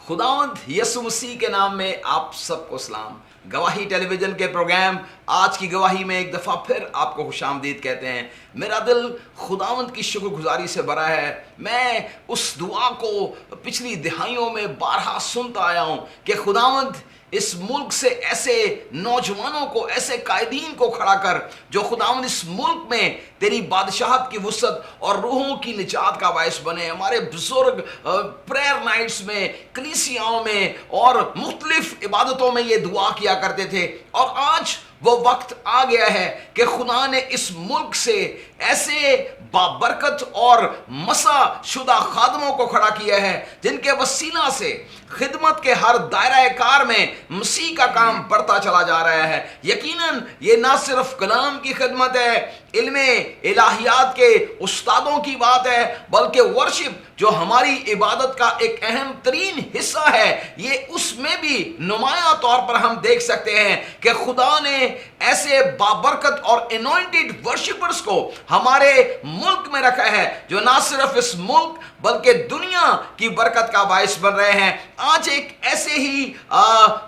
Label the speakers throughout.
Speaker 1: खुदावंद यीशु मसीह के नाम में आप सबको सलाम। गवाही टेलीविजन के प्रोग्राम आज की गवाही में एक दफ़ा फिर आपको खुशामदीद कहते हैं। मेरा दिल खुदावंद की शुक्रगुजारी से भरा है। मैं उस दुआ को पिछली दिहाइयों में बारहा सुनता आया हूँ कि खुदावंद इस मुल्क से ऐसे नौजवानों को, ऐसे कायदीन को खड़ा कर जो खुदावंद इस मुल्क में तेरी बादशाहत की वुसअत और रूहों की निजात का बायस बने। हमारे बुजुर्ग प्रेयर नाइट्स में, कलीसियाओं में और मुख्तलिफ इबादतों में ये दुआ किया करते थे, और आज वो वक्त आ गया है कि खुदा ने इस मुल्क से ऐसे बाबरकत और मसा शुदा खादमों को खड़ा किया है जिनके वसीला से खिदमत के हर दायरा कार में मसीह का काम बढ़ता चला जा रहा है। यकीनन ये ना सिर्फ कलाम की खिदमत है, इल्मे इलाहियात के उस्तादों की बात है, बल्कि वर्शिप जो हमारी इबादत का एक अहम तरीन हिस्सा है, ये उसमें भी नुमाया तौर पर हम देख सकते हैं कि खुदा ने ऐसे बाबरकत और एनॉइंटेड वर्शिपर्स को हमारे मुल्क में रखा है जो ना सिर्फ इस मुल्क बल्कि दुनिया की बरकत का बायस बन रहे हैं। आज एक ऐसे ही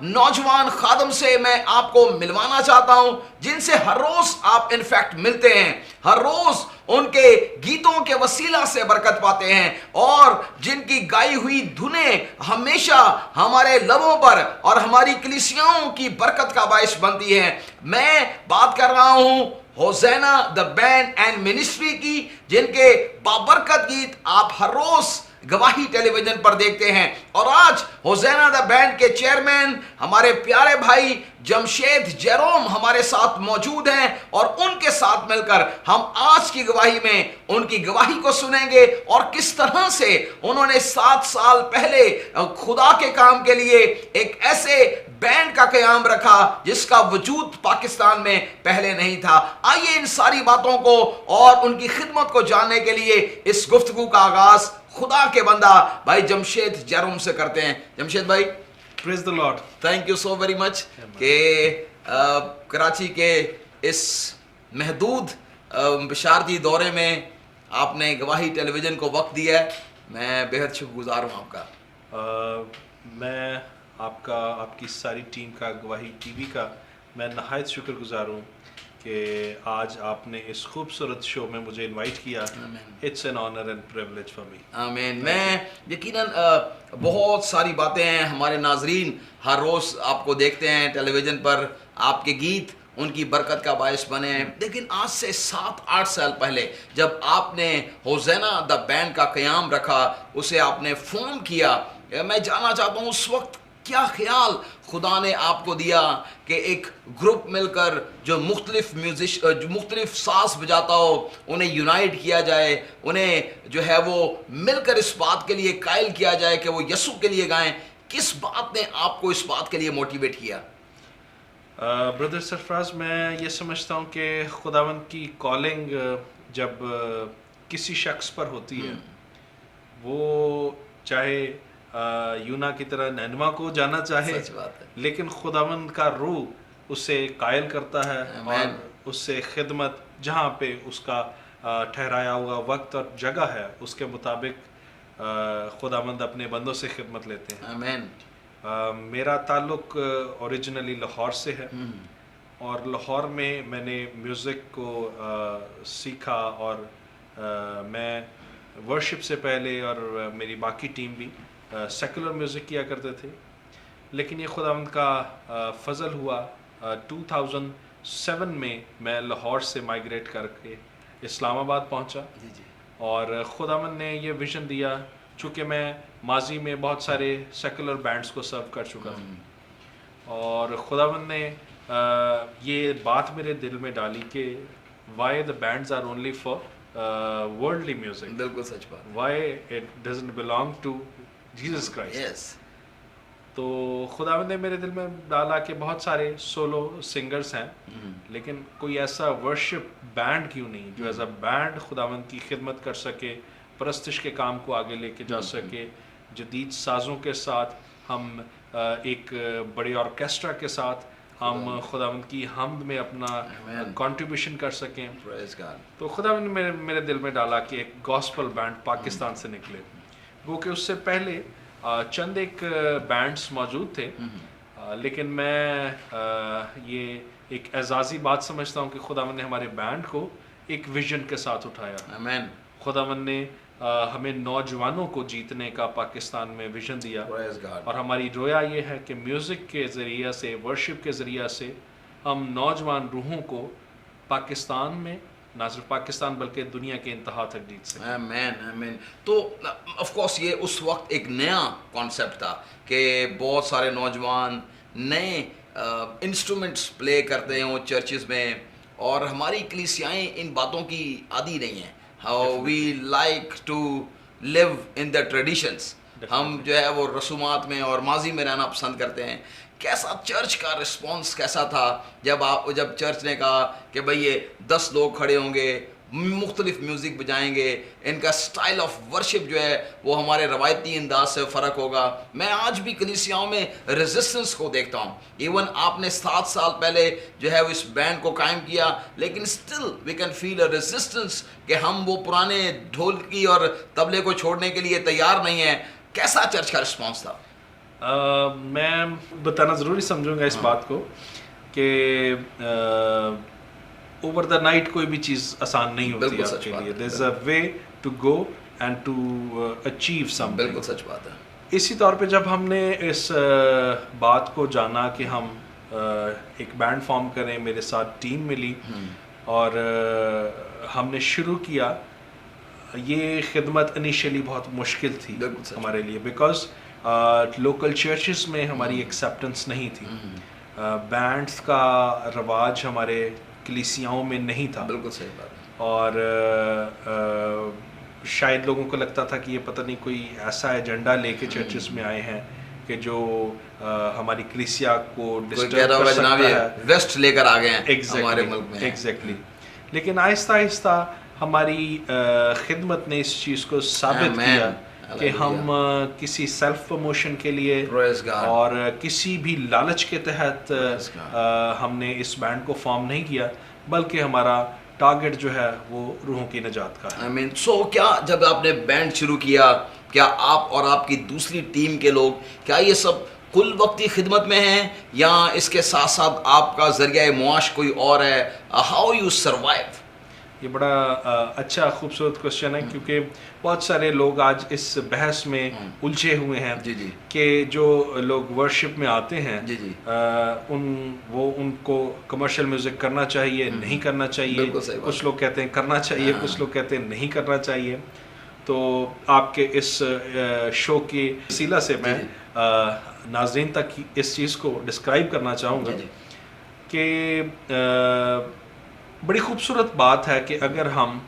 Speaker 1: नौजवान खादम से मैं आपको मिलवाना चाहता हूं जिनसे हर रोज आप इनफैक्ट मिलते हैं, हर रोज उनके गीतों के वसीला से बरकत पाते हैं और जिनकी गाई हुई धुनें हमेशा हमारे लबों पर और हमारी कलीसियाओं की बरकत का बायस बनती है। मैं बात कर रहा हूं होसेना द बैंड एंड मिनिस्ट्री की, जिनके बाबरकत गीत आप हर रोज गवाही टेलीविजन पर देखते हैं। और आज होसेना द बैंड के चेयरमैन हमारे प्यारे भाई जमशेद जेरोम हमारे साथ मौजूद हैं और उनके साथ मिलकर हम आज की गवाही में उनकी गवाही को सुनेंगे और किस तरह से उन्होंने 7 साल पहले खुदा के काम के लिए एक ऐसे बैंड का कयाम रखा जिसका वजूद पाकिस्तान में पहले नहीं था। आइए इन सारी बातों को और उनकी खिदमत को जानने के लिए इस गुफ्तगू का आगाज खुदा के बंदा भाई जमशेद जेरोम से करते हैं। जमशेद भाई,
Speaker 2: praise the Lord.
Speaker 1: Thank you so very much कि कराची के इस महदूद बिशारती दौरे में आपने गवाही टेलीविजन को वक्त दिया है। मैं बेहद शुक्रगुजार हूँ आपका।
Speaker 2: मैं आपकी सारी टीम का, गवाही टीवी का मैं नहायत शुक्रगुजार हूँ कि आज आपने इस खूबसूरत शो में मुझे इनवाइट किया। It's an honour and privilege for me.
Speaker 1: आमीन। मैं यकीनन बहुत सारी बातें हैं, हमारे नाजरीन हर रोज़ आपको देखते हैं टेलीविज़न पर, आपके गीत उनकी बरकत का बायस बने हैं। लेकिन आज से 7-8 साल पहले जब आपने होसेना द बैंड का क़याम रखा, उसे आपने फॉर्म किया, मैं जानना चाहता हूँ उस वक्त क्या ख्याल खुदा ने आपको दिया कि एक ग्रुप मिलकर जो मुख्तलिफ साज बजाता हो उन्हें यूनाइट किया जाए, उन्हें जो है वो मिलकर इस बात के लिए कायल किया जाए कि वो यसु के लिए गाएं। किस बात ने आपको इस बात के लिए मोटिवेट किया?
Speaker 2: ब्रदर सरफराज, मैं ये समझता हूँ कि खुदावंद की कॉलिंग जब किसी शख्स पर होती है, वो चाहे यूना की तरह नैनवा को जाना चाहे,
Speaker 1: सच बात है,
Speaker 2: लेकिन खुदावंद का रूह उसे कायल करता है और उससे खिदमत जहाँ पे उसका ठहराया हुआ वक्त और जगह है उसके मुताबिक खुदावंद अपने बंदों से खिदमत लेते हैं।
Speaker 1: आमीन।
Speaker 2: मेरा ताल्लुक ओरिजिनली लाहौर से है और लाहौर में मैंने म्यूज़िक को सीखा और मैं वर्शिप से पहले और मेरी बाकी टीम भी सेकुलर म्यूज़िक किया करते थे। लेकिन ये खुदावंद का फजल हुआ 2007 में मैं लाहौर से माइग्रेट करके इस्लामाबाद पहुंचा और खुदावंद ने ये विज़न दिया, चूँकि मैं माजी में बहुत सारे सेकुलर बैंड्स को सर्व कर चुका था और खुदावंद ने ये बात मेरे दिल में डाली कि why the bands are only for worldly music.
Speaker 1: बिल्कुल सच बात।
Speaker 2: Why it doesn't belong to Jesus Christ. तो खुदावंद ने मेरे दिल में डाला कि बहुत सारे सोलो सिंगर्स हैं, लेकिन कोई ऐसा वर्शिप बैंड क्यों नहीं जो एज अ बैंड खुदावंद की खिदमत कर सके, परस्तिश के काम को आगे लेके जा सके, जदीद साज़ों के साथ हम एक बड़े ऑर्केस्ट्रा के साथ हम खुदावंद की हमद में अपना कंट्रीब्यूशन कर सकें। तो खुदावंद ने मेरे दिल में डाला कि एक गॉस्पल बैंड पाकिस्तान से निकले। वो कि उससे पहले चंद एक बैंड्स मौजूद थे, लेकिन मैं ये एक एजाज़ी बात समझता हूँ कि खुदावंद ने हमारे बैंड को एक विजन के साथ उठाया।
Speaker 1: आमीन।
Speaker 2: खुदावंद ने हमें नौजवानों को जीतने का पाकिस्तान में विजन दिया,
Speaker 1: Praise God.
Speaker 2: और हमारी रोया ये है कि म्यूज़िक के ज़रिए से, वर्शिप के ज़रिए से हम नौजवान रूहों को पाकिस्तान में, ना सिर्फ पाकिस्तान बल्कि दुनिया के इंतहा तक जीत सकें।
Speaker 1: आमीन, आमीन। तो ऑफ कोर्स ये उस वक्त एक नया कॉन्सेप्ट था कि बहुत सारे नौजवान नए इंस्ट्रूमेंट्स प्ले करते हों चर्चेस में, और हमारी कलीसियाएं इन बातों की आदी नहीं हैं। How we like to live in the traditions, हम जो है वो रसूमात में और माजी में रहना पसंद करते हैं। कैसा चर्च का रिस्पांस कैसा था जब चर्च ने कहा कि भाई ये 10 लोग खड़े होंगे, मुख्तलिफ म्यूज़िक बजाएंगे, इनका स्टाइल ऑफ वर्शिप जो है वो हमारे रवायती अंदाज से फ़र्क होगा। मैं आज भी कलीसियाओं में रेजिस्टेंस को देखता हूँ। इवन आपने 7 साल पहले जो है वो इस बैंड को कायम किया, लेकिन still we can feel a resistance कि हम वो पुराने ढोलकी और तबले को छोड़ने के लिए तैयार नहीं हैं। कैसा चर्च का रिस्पॉन्स था?
Speaker 2: मैं बताना ज़रूरी समझूंगा इस बात को कि ओवर द नाइट कोई भी चीज़ आसान नहीं होती आपके लिए। There is a way to go and to achieve something.
Speaker 1: बिल्कुल सच बात है।
Speaker 2: इसी तौर पे जब हमने इस बात को जाना कि हम एक बैंड फॉर्म करें, मेरे साथ टीम मिली और हमने शुरू किया। ये खिदमत इनिशियली बहुत मुश्किल थी हमारे लिए, बिकॉज लोकल चर्चेस में हमारी एक्सेप्टेंस नहीं थी। बैंड्स का रवाज हमारे कलीसियाओं में नहीं था।
Speaker 1: बिल्कुल सही बात है।
Speaker 2: और शायद लोगों को लगता था कि ये पता नहीं कोई ऐसा एजेंडा लेके चर्चेस में आए हैं कि जो हमारी कलीसिया को डिस्टर्ब कर सकता है,
Speaker 1: वेस्ट लेकर आ गए हैं हमारे मुल्क में।
Speaker 2: एग्जैक्टली। लेकिन आहिस्ता आहिस्ता हमारी खिदमत ने इस चीज़ को साबित किया कि हम किसी सेल्फ प्रमोशन के लिए और किसी भी लालच के तहत हमने इस बैंड को फॉर्म नहीं किया, बल्कि हमारा टारगेट जो है वो रूहों की निजात का है।
Speaker 1: आई मीन सो क्या जब आपने बैंड शुरू किया, क्या आप और आपकी दूसरी टीम के लोग, क्या ये सब कुल वक्ती खिदमत में हैं, या इसके साथ साथ आपका जरिया मुआश कोई और है? How you survive?
Speaker 2: ये बड़ा अच्छा खूबसूरत क्वेश्चन है, क्योंकि बहुत सारे लोग आज इस बहस में उलझे हुए हैं कि जो लोग वर्शिप में आते हैं उनको कमर्शियल म्यूज़िक करना चाहिए, नहीं करना चाहिए। कुछ लोग कहते हैं करना चाहिए, कुछ लोग कहते हैं नहीं करना चाहिए। तो आपके इस शो की वसीला से मैं नाज़रीन तक इस चीज़ को डिस्क्राइब करना चाहूँगा कि बड़ी खूबसूरत बात है कि अगर हम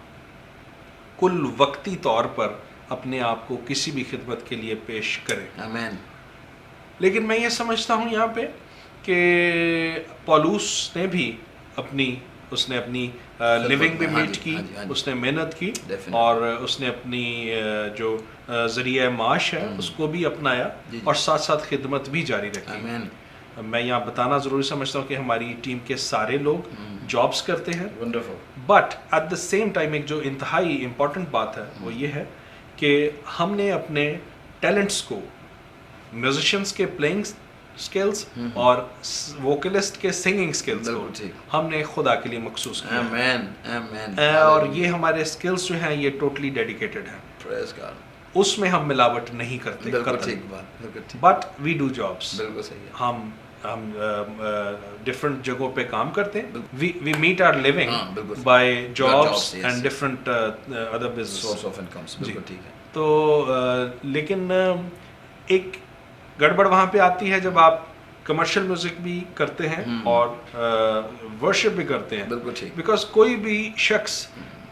Speaker 2: कुल वक्ती तौर पर अपने आप को किसी भी खिदमत के लिए पेश करें।
Speaker 1: आमीन।
Speaker 2: लेकिन मैं ये समझता हूँ यहाँ पे कि पौलुस ने भी उसने अपनी लिविंग भी मीट की, उसने मेहनत की, और उसने अपनी जो ज़रिया माश है उसको भी अपनाया, और साथ साथ खिदमत भी जारी रखी।
Speaker 1: आमीन।
Speaker 2: मैं यहाँ बताना ज़रूरी समझता हूँ कि हमारी टीम के सारे लोग जॉब्स करते हैं,
Speaker 1: wonderful.
Speaker 2: But at the same time एक जो इंतहाई इम्पॉर्टेंट बात है वो ये है कि हमने अपने टैलेंट्स को, म्यूजिशियंस के प्लेइंग स्किल्स और वोकलिस्ट के सिंगिंग स्किल्स को हमने खुदा के लिए मखसूस किया।
Speaker 1: आमीन, आमीन।
Speaker 2: और ये हमारे स्किल्स जो हैं ये टोटली डेडिकेटेड हैं।
Speaker 1: Praise God.
Speaker 2: उसमें हम मिलावट नहीं करते।
Speaker 1: बिल्कुल ठीक बात।
Speaker 2: But we do jobs.
Speaker 1: बिल्कुल सही है।
Speaker 2: हम डिफरेंट जगहों पे काम करते हैं। We meet our living by jobs and different other business
Speaker 1: source of incomes. बिल्कुल ठीक है।
Speaker 2: तो लेकिन एक गड़बड़ वहाँ पे आती है जब आप कमर्शियल म्यूजिक भी करते हैं और वर्शिप भी करते हैं।
Speaker 1: बिल्कुल ठीक।
Speaker 2: बिकॉज कोई भी शख्स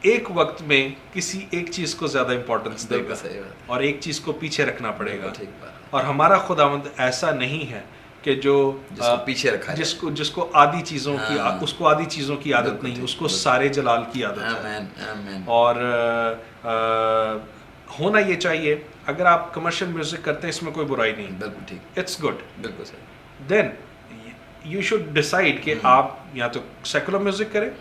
Speaker 2: एक वक्त में किसी एक चीज़ को ज़्यादा इम्पोर्टेंस देगा और एक चीज़ को पीछे रखना पड़ेगा। और हमारा खुदावंद ऐसा नहीं है कि जिसको
Speaker 1: पीछे रखा है,
Speaker 2: जिसको आधी चीज़ों की उसको आधी चीज़ों की आदत नहीं, उसको सारे जलाल की आदत है। और होना ये चाहिए। अगर आप कमर्शियल म्यूजिक करते हैं इसमें कोई बुराई नहीं,
Speaker 1: बिल्कुल ठीक,
Speaker 2: इट्स गुड,
Speaker 1: बिल्कुल सही।
Speaker 2: देन यू शुड डिसाइड कि आप या तो सेकुलर म्यूजिक करें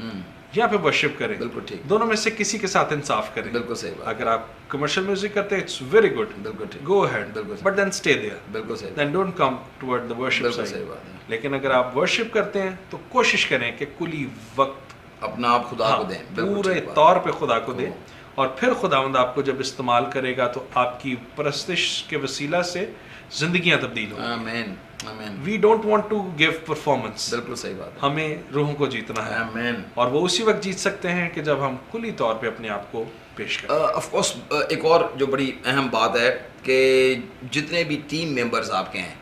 Speaker 2: या फिर वर्शिप करें,
Speaker 1: बिल्कुल ठीक,
Speaker 2: दोनों में से किसी के साथ इंसाफ करें।
Speaker 1: बिल्कुल सही बात,
Speaker 2: अगर आप कमर्शियल म्यूजिक करते हैं, इट्स वेरी गुड,
Speaker 1: बिल्कुल ठीक,
Speaker 2: गो अहेड,
Speaker 1: बिल्कुल,
Speaker 2: बट देन स्टे देयर,
Speaker 1: बिल्कुल सही,
Speaker 2: then don't come toward the worship
Speaker 1: बिल्कुल सही
Speaker 2: साइड।
Speaker 1: बात है।
Speaker 2: लेकिन अगर आप वर्शिप करते हैं तो कोशिश करें कि कुली वक्त
Speaker 1: अपना आप खुदा को दें, बिल्कुल
Speaker 2: पूरे
Speaker 1: ठीक बात।
Speaker 2: तौर पे खुदा को दें, और फिर खुदावंद आपको जब इस्तेमाल करेगा तो आपकी परस्तिश के वसीला से जिंदगियां तब्दील होंगी।
Speaker 1: आमीन, आमीन,
Speaker 2: we don't want to give performance,
Speaker 1: बिल्कुल सही बात है,
Speaker 2: हमें रूहों को जीतना है,
Speaker 1: आमीन।
Speaker 2: और वो उसी वक्त जीत सकते हैं कि जब हम खुली तौर पे अपने आप को पेश करें।
Speaker 1: ऑफ कोर्स एक और जो बड़ी अहम बात है कि जितने भी टीम मेंबर्स आपके हैं,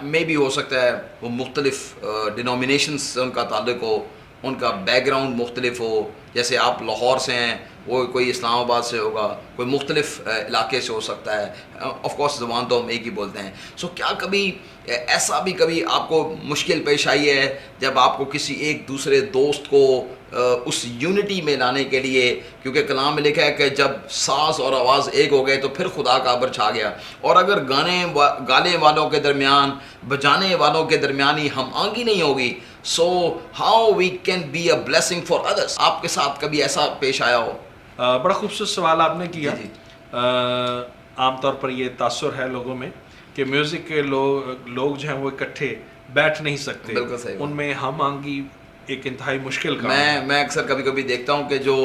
Speaker 1: मे भी हो सकता है वो मुख्तलिफ डिनोमिनेशंस से उनका ताल्लुक हो, उनका बैकग्राउंड मुख्तलिफ हो, जैसे आप लाहौर से हैं, वो कोई इस्लामाबाद से होगा, कोई मुख्तलिफ इलाके से हो सकता है, ऑफ कोर्स ज़बान तो हम एक ही बोलते हैं। सो क्या कभी ऐसा भी कभी आपको मुश्किल पेश आई है जब आपको किसी एक दूसरे दोस्त को उस यूनिटी में लाने के लिए, क्योंकि कलाम में लिखा है कि जब साज और आवाज़ एक हो गए तो फिर खुदा का अबर छा गया, और अगर गाने वालों के दरमियान, बजाने वालों के दरमियान ही हम आंगी नहीं होगी, so how we can be a blessing for others. आपके साथ कभी ऐसा पेश आया हो?
Speaker 2: बड़ा खूबसूरत सवाल आपने किया।
Speaker 1: जी,
Speaker 2: आमतौर पर ये तासुर है लोगों में कि म्यूज़िक के लोग जो हैं वो इकट्ठे बैठ नहीं सकते,
Speaker 1: बिल्कुल सही बात।
Speaker 2: उनमें हम आंगी एक इंतहाई मुश्किल काम है।
Speaker 1: मैं अक्सर कभी कभी देखता हूँ कि जो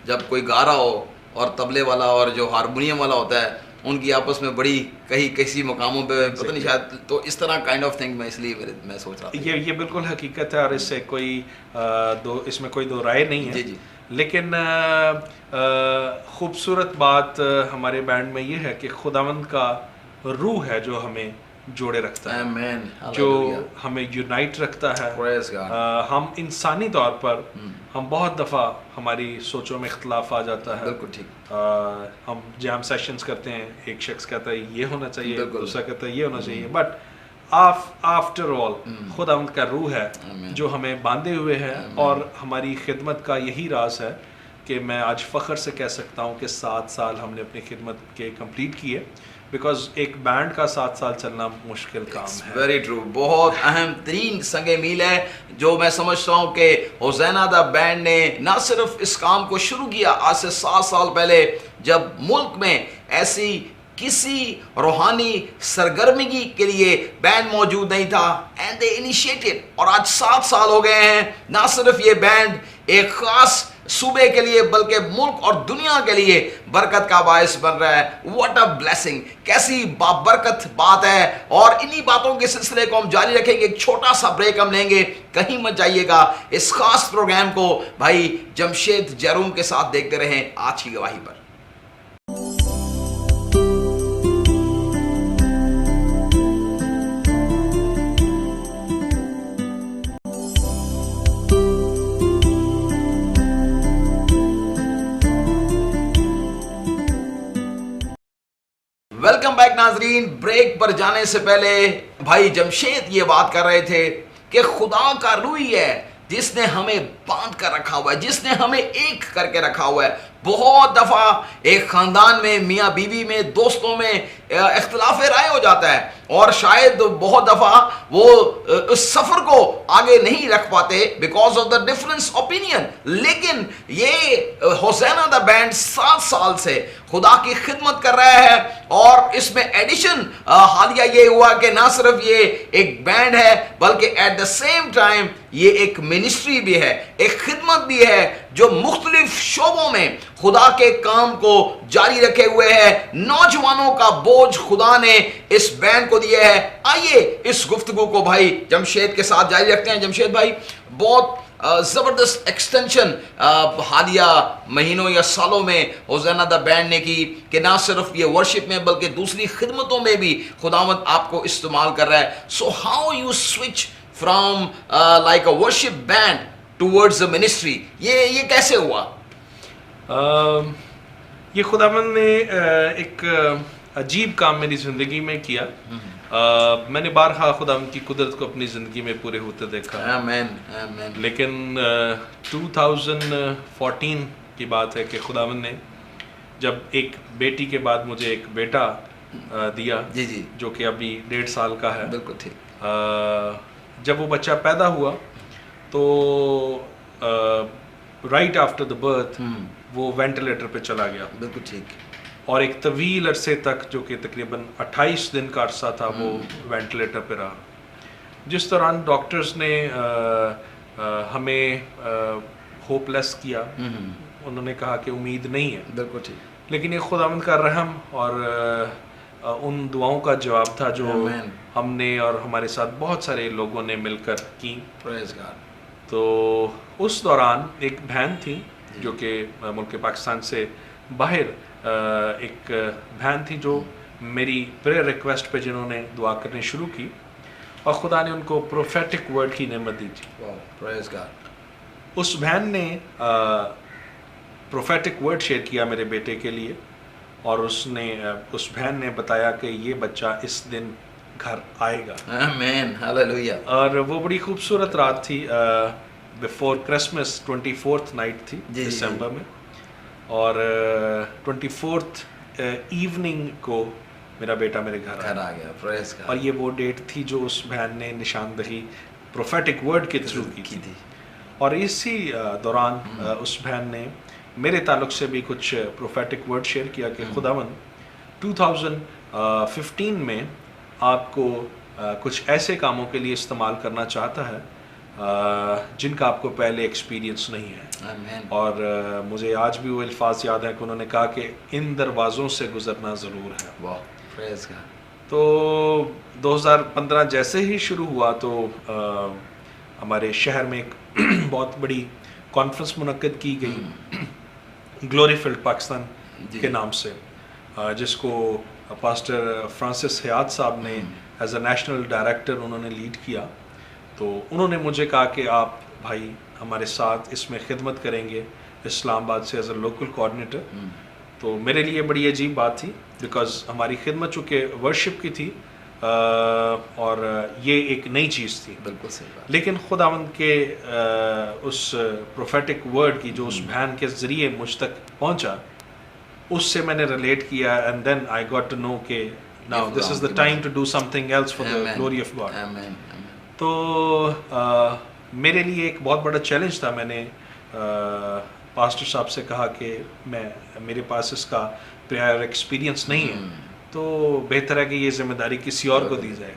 Speaker 1: जब कोई गा रहा हो और तबले वाला और जो हारमोनियम वाला होता है, उनकी आपस में बड़ी किसी मकामों पे पता नहीं, शायद तो इस तरह काइंड ऑफ थिंग, मैं इसलिए मैं सोच रहा था।
Speaker 2: ये बिल्कुल हकीकत है, और इससे इसमें कोई दो राय नहीं है।
Speaker 1: जी जी,
Speaker 2: लेकिन खूबसूरत बात हमारे बैंड में ये है कि खुदावंद का रूह है जो हमें जोड़े रखता है,
Speaker 1: आमीन,
Speaker 2: जो
Speaker 1: हालेलुया,
Speaker 2: हम यूनाइट रखता है।
Speaker 1: Praise God.
Speaker 2: हम इंसानी तौर पर हम बहुत दफ़ा हमारी सोचों में इख्तलाफ आ जाता है,
Speaker 1: बिल्कुल ठीक,
Speaker 2: हम जैम सेशंस करते हैं, एक शख्स कहता है ये होना चाहिए,
Speaker 1: बिल्कुल।
Speaker 2: दूसरा कहता है ये होना चाहिए, बट आफ्टर ऑल खुदावंद का रूह है
Speaker 1: आमीन,
Speaker 2: जो हमें बांधे हुए है, और हमारी खिदमत का यही राज है कि मैं आज फ़ख्र से कह सकता हूँ कि 7 साल हमने अपनी खिदमत के कंप्लीट किए, बिकॉज एक बैंड का 7 साल चलना मुश्किल काम है।
Speaker 1: वेरी ट्रू, बहुत अहम तरीन संगे मील है जो मैं समझता हूँ कि होज़ैना द बैंड ने ना सिर्फ इस काम को शुरू किया आज से 7 साल पहले, जब मुल्क में ऐसी किसी रूहानी सरगर्मी के लिए बैंड मौजूद नहीं था, एंड दे इनिशिएटेड, और आज 7 साल हो गए हैं। ना सिर्फ ये बैंड एक खास सूबे के लिए बल्कि मुल्क और दुनिया के लिए बरकत का बायस बन रहा है। व्हाट अ ब्लेसिंग, कैसी बाबरकत बात है। और इन्हीं बातों के सिलसिले को हम जारी रखेंगे। एक छोटा सा ब्रेक हम लेंगे, कहीं मत जाइएगा। इस खास प्रोग्राम को भाई जमशेद जैरूम के साथ देखते रहें आज की गवाही पर। वेलकम बैक नाजरीन। ब्रेक पर जाने से पहले भाई जमशेद ये बात कर रहे थे कि खुदा का रूह है जिसने हमें बांध कर रखा हुआ है, जिसने हमें एक करके रखा हुआ है। बहुत दफ़ा एक ख़ानदान में, मियाँ बीवी में, दोस्तों में इख्तलाफ राय हो जाता है, और शायद बहुत दफ़ा वो उस सफ़र को आगे नहीं रख पाते because of the difference opinion. लेकिन ये होज़ैना द बैंड 7 साल से खुदा की खिदमत कर रहा है, और इसमें एडिशन हालिया ये हुआ कि ना सिर्फ ये एक बैंड है बल्कि एट द सेम टाइम ये एक मिनिस्ट्री भी है, एक खिदमत भी है जो मुख्तलिफ शोबों में खुदा के काम को जारी रखे हुए है। नौजवानों का बोझ खुदा ने इस बैंड को दिया है। आइए इस गुफ्तगू को भाई जमशेद के साथ जारी रखते हैं। जमशेद भाई, बहुत ज़बरदस्त एक्सटेंशन हालिया महीनों या सालों में होज़ैना द बैंड ने की कि ना सिर्फ ये वर्शिप में बल्कि दूसरी खिदमतों में भी खुदावंद आपको इस्तेमाल कर रहा है। So how you switch from like a worship band towards a ministry, ये कैसे हुआ?
Speaker 2: ये खुदावंद ने एक अजीब काम मेरी ज़िंदगी में किया। मैंने बारहा खुदावंद की कुदरत को अपनी ज़िंदगी में पूरे होते देखा।
Speaker 1: आमीन, आमीन।
Speaker 2: लेकिन 2014 की बात है कि खुदावंद ने जब एक बेटी के बाद मुझे एक बेटा दिया,
Speaker 1: जी जी,
Speaker 2: जो कि अभी 1.5 साल का है।
Speaker 1: बिल्कुल ठीक।
Speaker 2: जब वो बच्चा पैदा हुआ तो राइट आफ्टर द बर्थ वो वेंटिलेटर पे चला गया।
Speaker 1: बिल्कुल ठीक।
Speaker 2: और एक तवील अरसे तक, जो कि तकरीबन 28 दिन का अरसा था, वो वेंटिलेटर पे रहा, जिस दौरान डॉक्टर्स ने हमें होपलेस किया। उन्होंने कहा कि उम्मीद नहीं है।
Speaker 1: बिल्कुल ठीक।
Speaker 2: लेकिन ये खुदावंद का रहम और उन दुआओं का जवाब था जो हमने और हमारे साथ बहुत सारे लोगों ने मिलकर की।
Speaker 1: Praise God.
Speaker 2: तो उस दौरान एक बहन थी जो कि मुल्क पाकिस्तान से बाहर, एक बहन थी जो मेरी प्रेयर रिक्वेस्ट पे जिन्होंने दुआ करनी शुरू की, और खुदा ने उनको प्रोफेटिक वर्ड की नेमत दी थी।
Speaker 1: Praise God.
Speaker 2: उस बहन ने प्रोफेटिक वर्ड शेयर किया मेरे बेटे के लिए, और उस बहन ने बताया कि ये बच्चा इस दिन घर आएगा।
Speaker 1: आमीन, हालेलुया।
Speaker 2: और वो बड़ी खूबसूरत रात थी, बिफोर क्रिसमस, 24th नाइट थी दिसंबर में, और 24th इवनिंग को मेरा बेटा मेरे घर
Speaker 1: आ गया। Praise God.
Speaker 2: और ये वो डेट थी जो उस बहन ने निशानदही प्रोफेटिक वर्ड के थ्रू की थी। और इसी दौरान उस बहन ने मेरे ताल्लुक से भी कुछ प्रोफेटिक वर्ड शेयर किया कि खुदावन 2015 में आपको कुछ ऐसे कामों के लिए इस्तेमाल करना चाहता है जिनका आपको पहले एक्सपीरियंस नहीं है।
Speaker 1: आमीन।
Speaker 2: और मुझे आज भी वो अल्फाज याद है कि उन्होंने कहा कि इन दरवाज़ों से गुजरना ज़रूर है।
Speaker 1: वाह, प्रेज़ गॉड।
Speaker 2: तो 2015 जैसे ही शुरू हुआ तो हमारे शहर में एक बहुत बड़ी कॉन्फ्रेंस मुनक्कद की गई, ग्लोरी फील्ड पाकिस्तान के नाम से, जिसको पास्टर फ्रांसिस हयात साहब ने एज अ नेशनल डायरेक्टर उन्होंने लीड किया। तो उन्होंने मुझे कहा कि आप भाई हमारे साथ इसमें खिदमत करेंगे इस्लामाबाद से एज अ लोकल कोऑर्डिनेटर। तो मेरे लिए बड़ी अजीब बात थी, बिकॉज हमारी खिदमत चूँकि वर्शिप की थी और ये एक नई चीज़ थी।
Speaker 1: बिल्कुल सही बात।
Speaker 2: लेकिन खुदावंद के उस प्रोफेटिक वर्ड की जो उस बहन के ज़रिए मुझ तक पहुंचा, उससे मैंने रिलेट किया, and then I got to know के now this is the time to do something else for the glory of God.
Speaker 1: आमीन।
Speaker 2: तो मेरे लिए एक बहुत बड़ा चैलेंज था। मैंने पास्टर साहब से कहा कि मेरे पास इसका प्रायर एक्सपीरियंस नहीं है, तो बेहतर है कि ये जिम्मेदारी किसी और को दी जाए।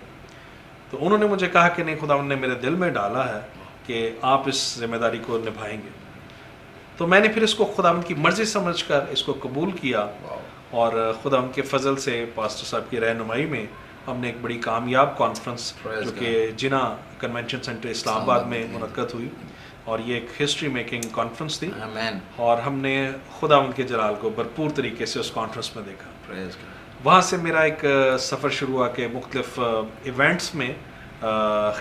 Speaker 2: तो उन्होंने मुझे कहा कि नहीं, खुदावंद ने मेरे दिल में डाला है कि आप इस जिम्मेदारी को निभाएंगे। तो मैंने फिर इसको खुदावंद की मर्ज़ी समझकर इसको कबूल किया, और खुदावंद के फजल से पास्टर साहब की रहनुमाई में हमने एक बड़ी कामयाब कॉन्फ्रेंस जो कि जिना कन्वेंशन सेंटर इस्लामाबाद में मुनक्कद हुई, और ये एक हिस्ट्री मेकिंग कॉन्फ्रेंस थी।
Speaker 1: आमीन।
Speaker 2: और हमने खुदावंद के जलाल को भरपूर तरीके से उस कॉन्फ्रेंस में देखा।
Speaker 1: Praise God.
Speaker 2: वहाँ से मेरा एक सफ़र शुरू हुआ कि मुख्तलिफ इवेंट्स में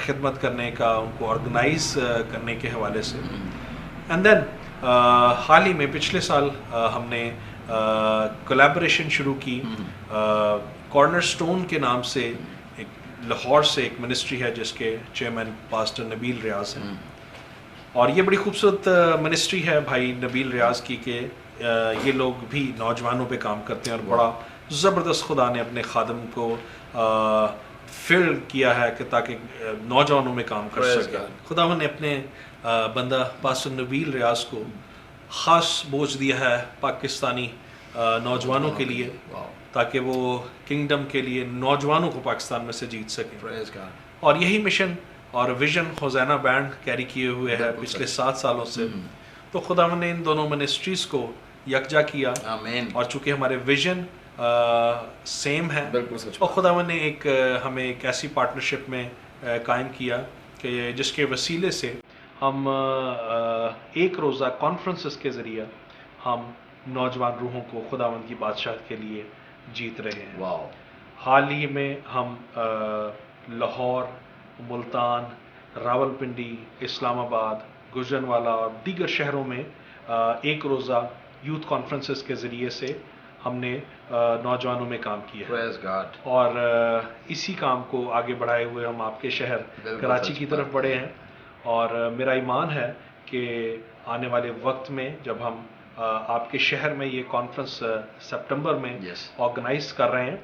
Speaker 2: खिदमत करने का, उनको ऑर्गेनाइज करने के हवाले से। एंड देन हाल ही में पिछले साल हमने कोलैबोरेशन शुरू की कॉर्नर स्टोन के नाम से। एक लाहौर से एक मिनिस्ट्री है जिसके चेयरमैन पास्टर नबील रियाज हैं, और ये बड़ी खूबसूरत मिनिस्ट्री है भाई नबील रियाज की कि ये लोग भी नौजवानों पे काम करते हैं, और बड़ा ज़बरदस्त खुदा ने अपने खादम को फिल किया है कि ताकि नौजवानों में काम कर सके। खुदावन ने अपने बंदा पास्टर नबील रियाज को ख़ास बोझ दिया है पाकिस्तानी नौजवानों के लिए, ताकि वो किंगडम के लिए नौजवानों को पाकिस्तान में से जीत सकें। और यही मिशन और विजन होज़ाना बैंड कैरी किए हुए है पिछले 7 सालों से। तो खुदावन ने इन दोनों मिनिस्ट्रीज़ को यकजा किया, और चूँकि हमारे विजन सेम है, और खुदावन ने हमें एक ऐसी पार्टनरशिप में कायम किया कि जिसके वसीले से हम एक रोज़ा कॉन्फ्रेंसेस के ज़रिए हम नौजवान रूहों को खुदावंद की बादशाह के लिए जीत रहे हैं। हाल ही में हम लाहौर, मुल्तान, रावलपिंडी, इस्लामाबाद, गुजरनवाला और दीगर शहरों में एक रोज़ा यूथ कॉन्फ्रेंसेस के ज़रिए से हमने नौजवानों में काम किया। और इसी काम को आगे बढ़ाए हुए हम आपके शहर कराची की तरफ बढ़े हैं, और मेरा ईमान है कि आने वाले वक्त में जब हम आपके शहर में ये कॉन्फ्रेंस सितंबर में ऑर्गेनाइज कर रहे हैं,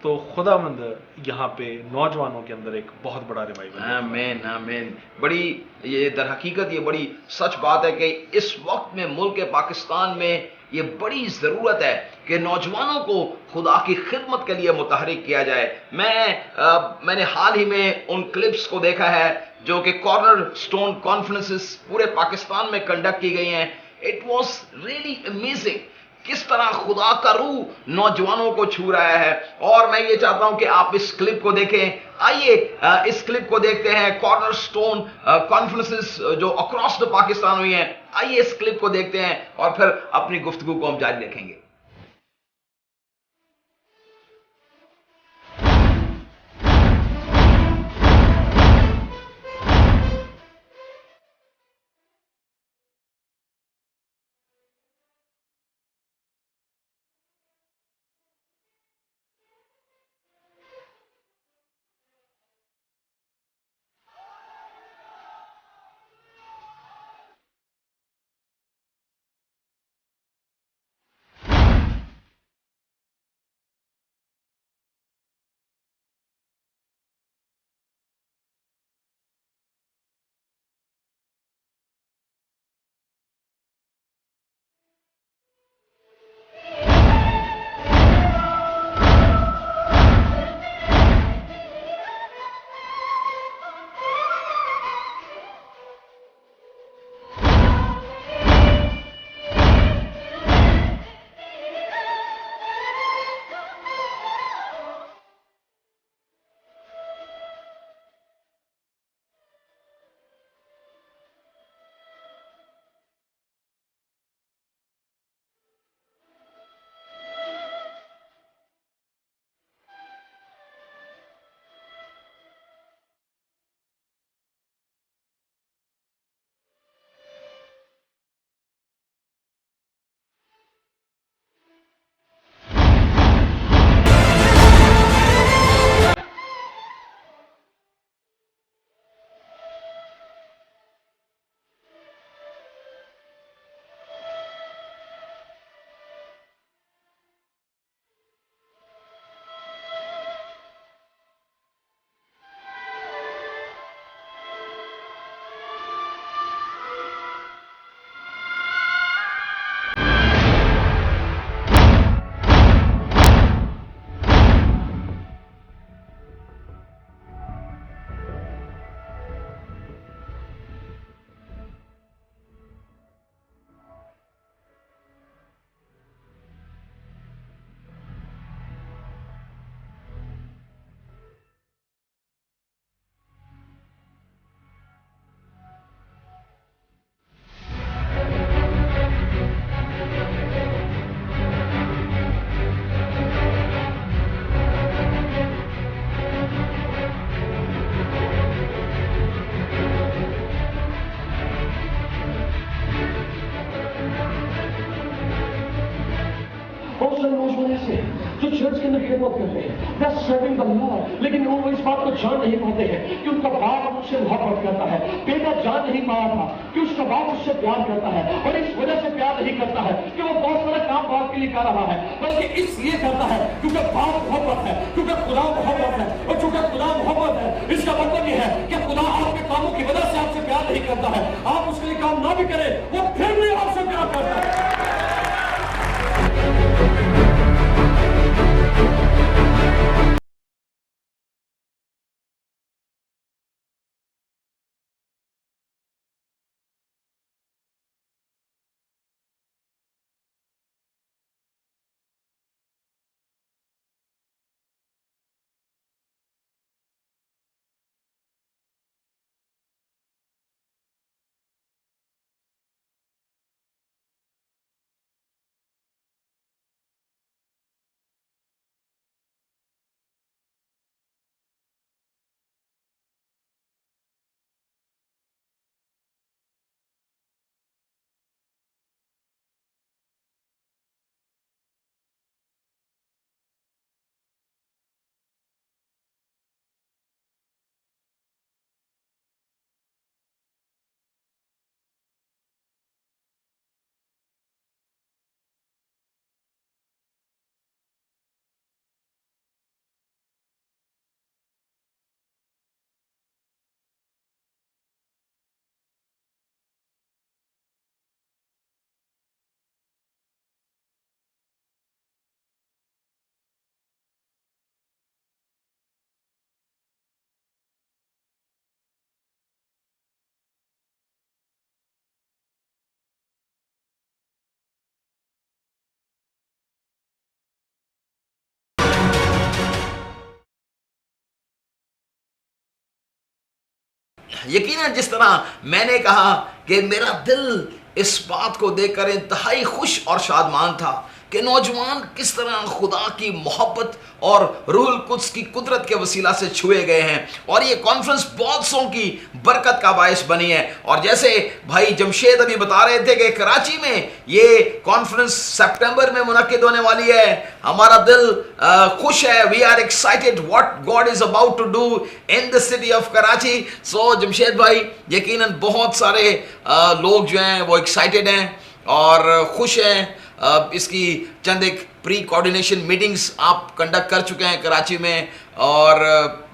Speaker 2: तो खुदावंद यहाँ पे नौजवानों के अंदर एक बहुत बड़ा रिवाइवल है।
Speaker 1: आमीन आमीन। बड़ी ये दर हकीकत ये बड़ी सच बात है कि इस वक्त में मुल्क पाकिस्तान में ये बड़ी ज़रूरत है कि नौजवानों को खुदा की खिदमत के लिए मुतहरिक किया जाए। मैंने हाल ही में उन क्लिप्स को देखा है जो कि कॉर्नर स्टोन कॉन्फ्रेंसेस पूरे पाकिस्तान में कंडक्ट की गई हैं। इट वॉज रियली अमेजिंग किस तरह खुदा का रूह नौजवानों को छू रहा है। और मैं ये चाहता हूं कि आप इस क्लिप को देखें। आइए इस क्लिप को देखते हैं। कॉर्नर स्टोन कॉन्फ्रेंसेस जो अक्रॉस द पाकिस्तान हुई हैं, आइए इस क्लिप को देखते हैं और फिर अपनी गुफ्तगू को हम जारी रखेंगे।
Speaker 3: बहुत सारे नौजवान ऐसे हैं जो चर्च के अंदर खिदमत करते हैं, they are serving the lord, लेकिन वो इस बात को जान नहीं पाते हैं कि उनका बाप उससे मोहब्बत करता है। बेटा जान नहीं पाया था कि उसका बाप उससे प्यार करता है, और इस वजह से प्यार नहीं करता है कि वो बहुत सारा काम बाप के लिए कर रहा है, बल्कि इसलिए करता है क्योंकि बाप मोहब्बत है, क्योंकि खुदा मोहब्बत है। और चूंकि खुदा मोहब्बत है, इसका मतलब यह है कि खुदा आपके कामों की वजह से आपसे प्यार नहीं करता है। आप उसके लिए काम ना भी करें, वो फिर भी आपसे प्यार करता है।
Speaker 1: यकीनन जिस तरह मैंने कहा कि मेरा दिल इस बात को देखकर इंतहाई खुश और शादमान था कि नौजवान किस तरह खुदा की मोहब्बत और रूहुल कुद्स की कुदरत के वसीला से छुए गए हैं, और ये कॉन्फ्रेंस बहुत सौ की बरकत का बायस बनी है। और जैसे भाई जमशेद अभी बता रहे थे कि कराची में ये कॉन्फ्रेंस सितंबर में मुनक्किद होने वाली है, हमारा दिल खुश है। We are excited what God is about to do in the city of Karachi. So Jamshed भाई, यकीनन बहुत सारे लोग जो हैं वो एक्साइटेड हैं और खुश हैं। इसकी चंद एक प्री कोऑर्डिनेशन मीटिंग्स आप कंडक्ट कर चुके हैं कराची में, और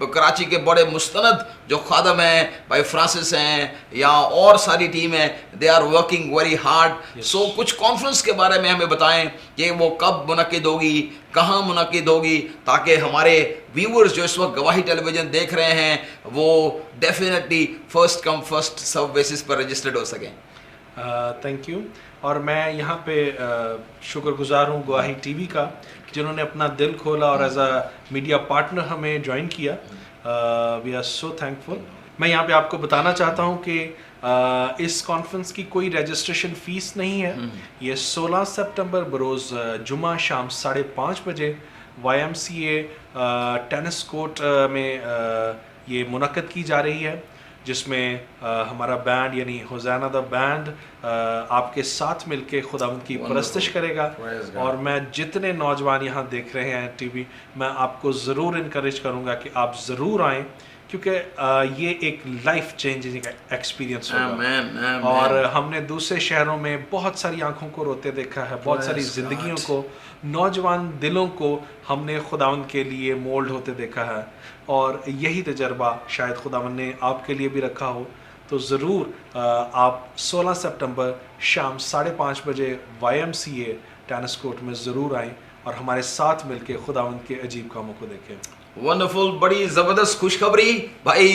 Speaker 1: कराची के बड़े मुस्तनद जो खादम हैं, भाई फ्रांसिस हैं या और सारी टीम है, they are working very hard. So कुछ कॉन्फ्रेंस के बारे में हमें बताएं कि वो कब मुनक्किद होगी, कहाँ मुनक्किद होगी, ताकि हमारे व्यूअर्स जो इस वक्त गवाही टेलीविज़न देख रहे हैं वो definitely first come first serve basis पर रजिस्टर्ड हो सकें।
Speaker 2: Thank you. और मैं यहाँ पे शुक्रगुजार हूँ गवाही टीवी का, जिन्होंने अपना दिल खोला और एज अ मीडिया पार्टनर हमें ज्वाइन किया। We are so thankful. मैं यहाँ पे आपको बताना चाहता हूँ कि इस कॉन्फ्रेंस की कोई रजिस्ट्रेशन फ़ीस नहीं है। ये 16 सितंबर बरोज़ जुमा शाम 5:30 बजे YMCA टेनिस कोर्ट में ये मुनक्किद की जा रही है, जिसमें हमारा बैंड यानी होज़ाना द बैंड आपके साथ मिलके खुदावंद की परस्तिश करेगा। और मैं जितने नौजवान यहाँ देख रहे हैं टीवी, मैं आपको ज़रूर इनकरेज करूँगा कि आप ज़रूर आएँ, क्योंकि ये एक लाइफ चेंजिंग एक्सपीरियंस होगा। और हमने दूसरे शहरों में बहुत सारी आंखों को रोते देखा है, बहुत सारी ज़िंदगियों को, नौजवान दिलों को हमने खुदावंद के लिए मोल्ड होते देखा है, और यही तजर्बा शायद खुदावंद ने आपके लिए भी रखा हो। तो ज़रूर आप 16 सितंबर शाम 5:30 बजे YMCA टेनिस कोर्ट में ज़रूर आएँ और हमारे साथ मिलके खुदावंद के अजीब कामों को देखें।
Speaker 1: वंडरफुल, बड़ी ज़बरदस्त खुशखबरी भाई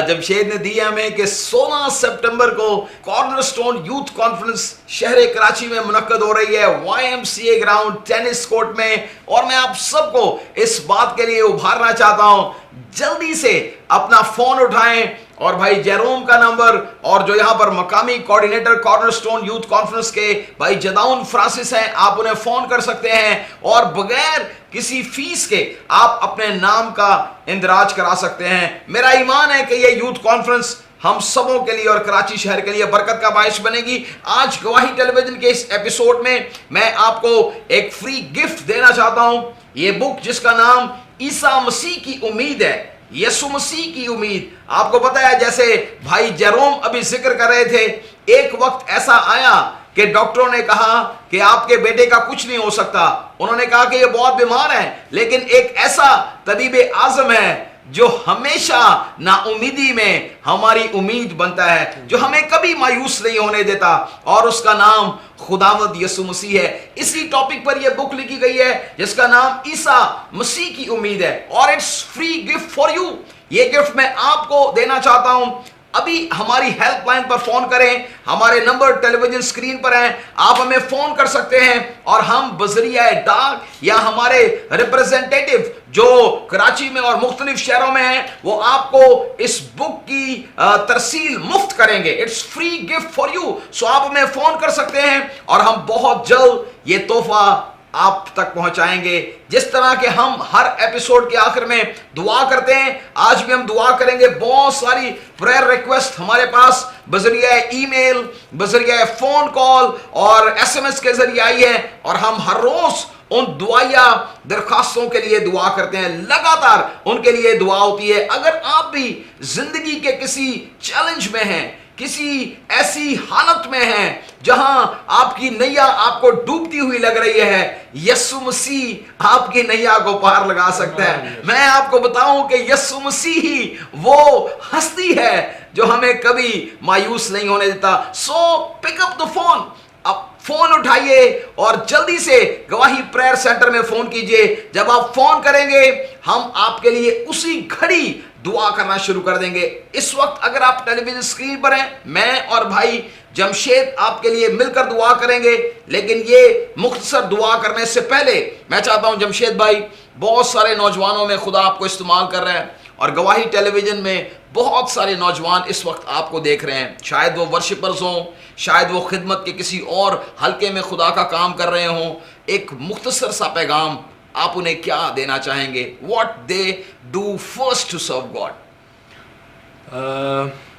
Speaker 1: जमशेद ने दी है हमें कि 16 सितंबर को कॉर्नरस्टोन यूथ कॉन्फ्रेंस शहर कराची में मुनक्किद हो रही है YMCA ग्राउंड टेनिस कोर्ट में। और मैं आप सबको इस बात के लिए उभारना चाहता हूं, जल्दी से अपना फोन उठाएं और भाई जेरोम का नंबर, और जो यहाँ पर मकामी कोऑर्डिनेटर कॉर्नरस्टोन यूथ कॉन्फ्रेंस के भाई जदाउन फ्रांसिस हैं, आप उन्हें फोन कर सकते हैं और बगैर किसी फीस के आप अपने नाम का इंदराज करा सकते हैं। मेरा ईमान है कि ये यूथ कॉन्फ्रेंस हम सबों के लिए और कराची शहर के लिए बरकत का बायस बनेगी। आज गवाही टेलीविजन के इस एपिसोड में मैं आपको एक फ्री गिफ्ट देना चाहता हूं। ये बुक जिसका नाम ईसा मसीह की उम्मीद है, यसु मसीह की उम्मीद। आपको पता है, जैसे भाई जेरोम अभी जिक्र कर रहे थे, एक वक्त ऐसा आया कि डॉक्टरों ने कहा कि आपके बेटे का कुछ नहीं हो सकता। उन्होंने कहा कि ये बहुत बीमार है, लेकिन एक ऐसा तबीब आजम है जो हमेशा नाउमीदी में हमारी उम्मीद बनता है, जो हमें कभी मायूस नहीं होने देता, और उसका नाम खुदावंद यसु मसीह है। इसी टॉपिक पर यह बुक लिखी गई है जिसका नाम ईसा मसीह की उम्मीद है, और it's free gift for you. ये गिफ्ट मैं आपको देना चाहता हूं। अभी हमारी हेल्पलाइन पर फोन करें, हमारे नंबर टेलीविजन स्क्रीन पर हैं, आप हमें फोन कर सकते हैं और हम बजरिया डाक या हमारे रिप्रेजेंटेटिव जो कराची में और मुख्तलिफ शहरों में हैं, वो आपको इस बुक की तरसील मुफ्त करेंगे। It's free gift for you. So आप हमें फोन कर सकते हैं और हम बहुत जल्द ये तोहफा आप तक पहुंचाएंगे। जिस तरह के हम हर एपिसोड के आखिर में दुआ करते हैं, आज भी हम दुआ करेंगे। बहुत सारी प्रेयर रिक्वेस्ट हमारे पास बजरिया ईमेल, बजरिया फोन कॉल और SMS के जरिए आई है, और हम हर रोज उन दुआया दरखास्तों के लिए दुआ करते हैं। लगातार उनके लिए दुआ होती है। अगर आप भी जिंदगी के किसी चैलेंज में हैं, किसी ऐसी हालत में हैं जहां आपकी नैया आपको डूबती हुई लग रही है, यसु मसीह आपकी नैया को पार लगा सकता है। मैं आपको बताऊं कि यसु मसीह ही वो हस्ती है जो हमें कभी मायूस नहीं होने देता। सो पिक अप द फोन, अब फोन उठाइए और जल्दी से गवाही प्रेयर सेंटर में फोन कीजिए। जब आप फोन करेंगे, हम आपके लिए उसी घड़ी दुआ करना शुरू कर देंगे। इस वक्त अगर आप टेलीविजन स्क्रीन पर हैं, मैं और भाई जमशेद आपके लिए मिलकर दुआ करेंगे। लेकिन ये मुख्तसर दुआ करने से पहले मैं चाहता हूं, जमशेद भाई, बहुत सारे नौजवानों में खुदा आपको इस्तेमाल कर रहे हैं, और गवाही टेलीविजन में बहुत सारे नौजवान इस वक्त आपको देख रहे हैं। शायद वो वर्शिपर्स हों, शायद वो खिदमत के किसी और हल्के में खुदा का काम कर रहे हों। एक मुख्तसर सा पैगाम आप उन्हें क्या देना चाहेंगे? What they do first to serve God?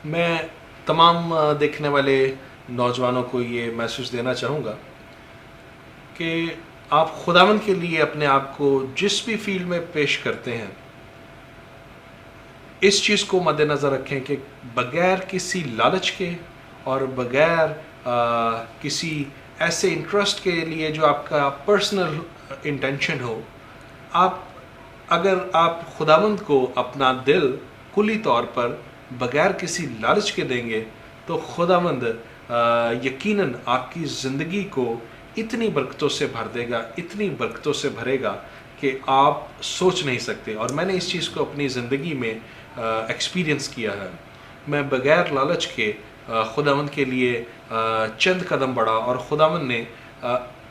Speaker 2: मैं तमाम देखने वाले नौजवानों को ये मैसेज देना चाहूँगा कि आप खुदावंद के लिए अपने आप को जिस भी फील्ड में पेश करते हैं, इस चीज़ को मद्देनज़र रखें कि बगैर किसी लालच के और बगैर किसी ऐसे इंटरेस्ट के लिए जो आपका पर्सनल इंटेंशन हो, अगर आप खुदावंद को अपना दिल कुली तौर पर बगैर किसी लालच के देंगे तो खुदावंद यकीनन आपकी ज़िंदगी को इतनी बरकतों से भर देगा, इतनी बरकतों से भरेगा कि आप सोच नहीं सकते। और मैंने इस चीज़ को अपनी ज़िंदगी में एक्सपीरियंस किया है। मैं बगैर लालच के खुदावंद के लिए चंद कदम बढ़ा और खुदावंद ने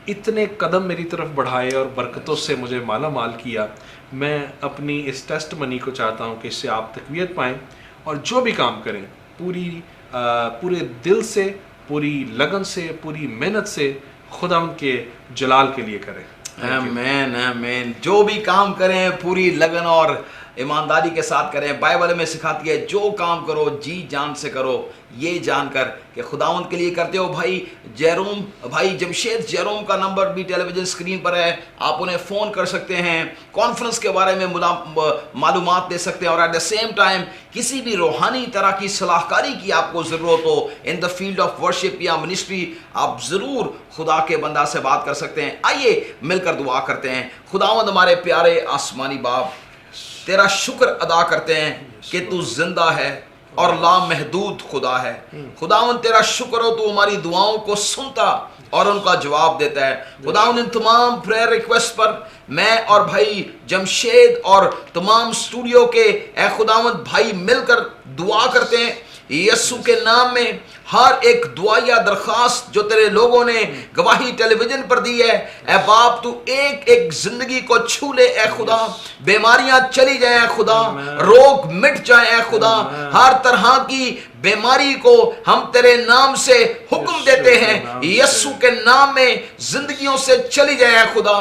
Speaker 2: इतने कदम मेरी तरफ बढ़ाए और बरकतों से मुझे माला माल किया। मैं अपनी इस टेस्ट मनी को चाहता हूँ कि इससे आप तकवीत पाएँ और जो भी काम करें पूरे दिल से, पूरी लगन से, पूरी मेहनत से खुदावंद के जलाल के लिए करें।
Speaker 1: आमीन आमीन। जो भी काम करें पूरी लगन और ईमानदारी के साथ करें। बाइबल में सिखाती है जो काम करो जी जान से करो, ये जानकर कि खुदावंद के लिए करते हो। भाई जमशेद जेरोम का नंबर भी टेलीविजन स्क्रीन पर है, आप उन्हें फ़ोन कर सकते हैं, कॉन्फ्रेंस के बारे में मालूमात दे सकते हैं। और एट द सेम टाइम किसी भी रूहानी तरह की सलाहकारी की आपको ज़रूरत हो in the field of worship या मिनिस्ट्री, आप ज़रूर खुदा के बंदा से बात कर सकते हैं। आइए मिलकर दुआ करते हैं। खुदावंद हमारे प्यारे आसमानी बाप, तेरा शुक्र अदा करते हैं कि तू जिंदा है और लामहदूद खुदा है। खुदावंद तेरा शुक्र हो, तू हमारी दुआओं को सुनता और उनका जवाब देता है। खुदावंद इन तमाम प्रेयर रिक्वेस्ट पर मैं और भाई जमशेद और तमाम स्टूडियो के ए खुदावंद भाई मिलकर दुआ करते हैं यीशु के नाम में। हर एक दुआ या दरखास्त जो तेरे लोगों ने गवाही टेलीविजन पर दी है, ए बाप तू एक एक जिंदगी को छू ले ए खुदा। बीमारियां चली जाए ए खुदा, रोग मिट जाए ए खुदा। हर तरह की बीमारी को हम तेरे नाम से हुक्म देते हैं, यीशु के नाम में जिंदगियों से चली जाए ए खुदा।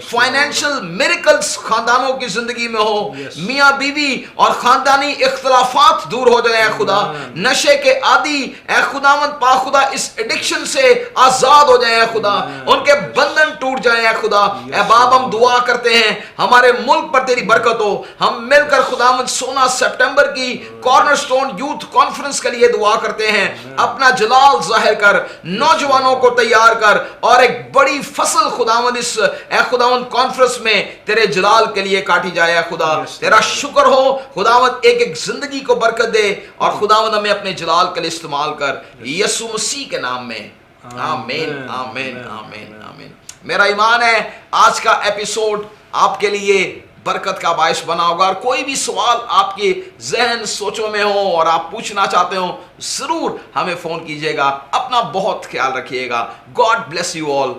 Speaker 1: फाइनेंशियल मिरेकल्स खानदानों की जिंदगी में हो, मियाँ बीवी और खानदानी इख्तलाफात दूर हो जाए ए खुदा। नशे के आदि ए खुदावंद पा खुदा इस एडिक्शन से आजाद हो जाए खुदा, उनके बंधन टूट जाए खुदा। ए बाप हम दुआ करते हैं हमारे मुल्क पर तेरी बरकत हो। हम मिलकर खुदावंद 16 सितंबर की कॉर्नरस्टोन यूथ कॉन्फ्रेंस के लिए दुआ करते हैं। अपना जलाल जाहिर कर, नौजवानों को तैयार कर और एक बड़ी फसल खुदावंद इस ए खुदावंद कॉन्फ्रेंस में तेरे जलाल के लिए काटी जाए खुदा। तेरा शुक्र हो खुदावंद, एक एक जिंदगी को बरकत दे और खुदावंद हमें अपने जलाल के लिए इस्तेमाल कर, यीशु मसीह के नाम में। आमीन आमीन आमीन आमीन। मेरा ईमान है आज का एपिसोड आपके लिए बरकत का बायस बना होगा। और कोई भी सवाल आपके जहन सोचों में हो और आप पूछना चाहते हो, जरूर हमें फोन कीजिएगा। अपना बहुत ख्याल रखिएगा। God bless you all.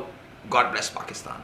Speaker 1: God bless Pakistan.